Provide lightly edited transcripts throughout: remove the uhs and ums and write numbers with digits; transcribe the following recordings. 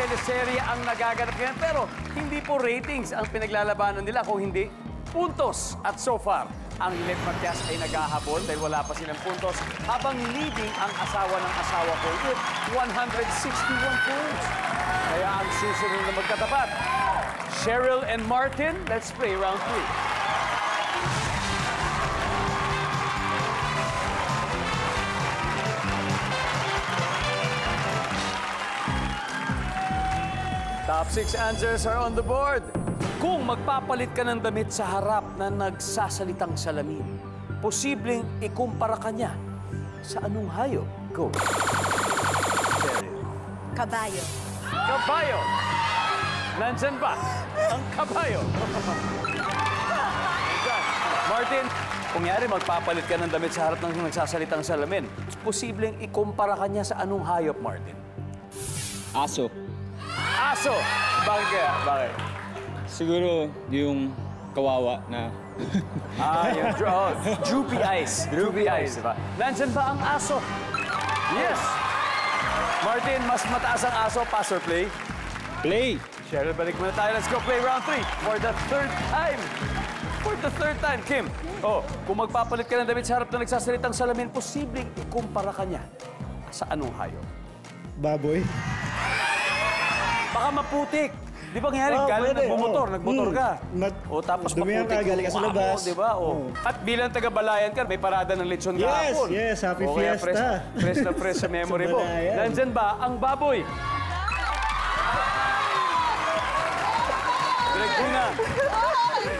teleserye ang nagaganap ngayon. Pero hindi po ratings ang pinaglalabanan nila kung hindi puntos. At so far, ang Lip Matias ay naghahabol dahil wala pa silang puntos habang leading ang asawa ng asawa ko with 161 points. Kaya ang susunod na magkatapat, Cheryl and Martin, let's play round 3. Top 6 answers are on the board. Kung magpapalit ka ng damit sa harap na nagsasalitang salamin, posibleng ikumpara ka niya sa anong hayop? Go. Cheryl. Kabayo. Kabayo. Nandyan ba ang kabayo? Nandyan. Martin, kung yari magpapalit ka ng damit sa harap ng nagsasalitang salamin, posibleng ikumpara ka niya sa anong hayop, Martin? Aso. Aso! Bakit kaya? Bakit? Siguro yung kawawa na... Yung droopy eyes. Droopy eyes, diba? Nandyan ba ang aso? Yes! Martin, mas mataas ang aso. Pass or play? Play! Cheryl, balik muna tayo. Let's go play round 3 for the third time. For the third time, Kim. Oh, kung magpapalit ka ng damit sa harap na nagsasalitang salamin, posibleng ikumpara ka niya sa anong hayop? Baboy. Baka maputik. Di ba nangyari? Galing nagmotor ka. O tapos dumihan ka, maputik galing ka sa labas. Di ba? At bilang taga-Balayan ka, may parada ng lechon kahapon. Yes, happy fiesta. Fresh na fresh sa memory mo. Nandyan ba ang baboy? Direk na.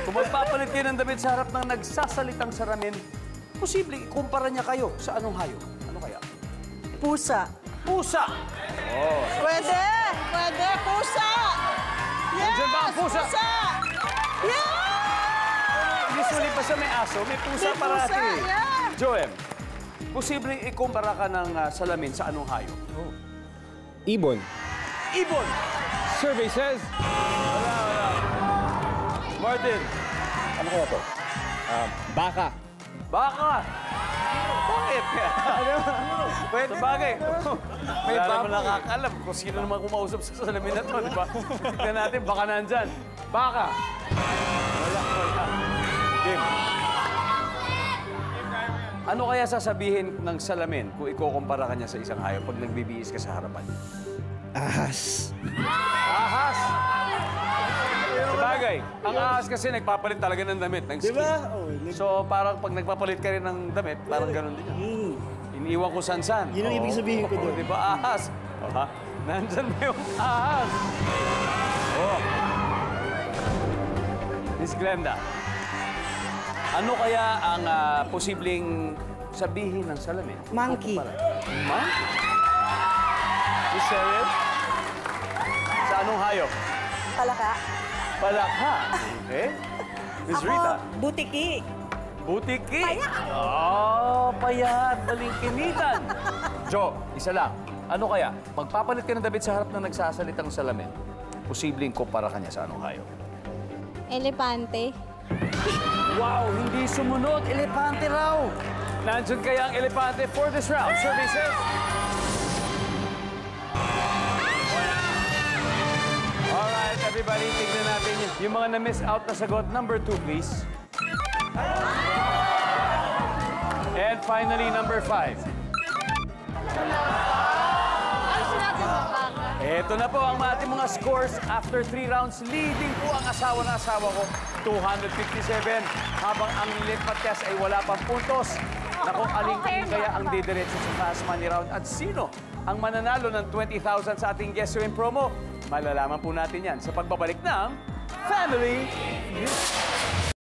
Kung magpapalit kayo ng damit sa harap ng nagsasalitang salamin, posibleng ikumpara niya kayo sa anong hayop? Ano kaya? Pusa. Pusa! Oh. Pwede! Pwede! Pusa! Yes! Nandiyan ba ang pusa? Yeah! Usually pa sa may aso, may pusa May parati. pusa, yeah. Joem, posibleng ikumpara ka ng salamin sa anong hayop? Ibon. Ibon! Survey says... Wala. Martin, Ano kaya to? Baka. baka! Bakit? Pwede bagay. Wala naman nakakalam kung sino naman kumausap sa salamin na to, di ba? Tignan natin, baka nandyan. Baka! Wala. Game. Ano kaya sasabihin ng salamin kung ikukumpara ka niya sa isang hayop pag nagbibihis ka sa harapan? Ahas. Ahas! Sabagay, ang ahas kasi nagpapalit talaga ng damit, ng skin. Diba? So, parang pag nagpapalit ka rin ng damit, parang ganun din yun. Iniiwan ko san-san. Yun ang ibig sabihin ko doon. Di ba, ahas? Nandyan ba yung ahas? Miss Glenda, ano kaya ang posibleng sabihin ng salamin? Monkey. Monkey? Miss Cheryl? Sa anong hayop? Palaka. Palakha. Okay. Miss Rita? Butiki. Butiki. Payat. Oh, payat. Daling kinitan. Jo, isa lang. Ano kaya? Magpapalit ka ng damit sa harap na nagsasalitang salamin. Posibleng kumpara ka niya sa anong hayop? Elepante. Wow, hindi sumunod. Elepante raw. Nandyan kaya ang elepante for this round. Survey says... Alright, everybody, tignan natin yung mga na-miss out na sagot. Number 2, please. And finally, number 5. Ito na po ang ating mga scores after 3 rounds. Leading po ang asawa na asawa ko, 257. Habang ang Lip Matias ay wala pang puntos. Naku, aling kaya ang didiretso sa fast money round. At sino ang mananalo ng 20,000 sa ating guest win promo? Malalaman po natin yan sa pagbabalik ng Family Feud.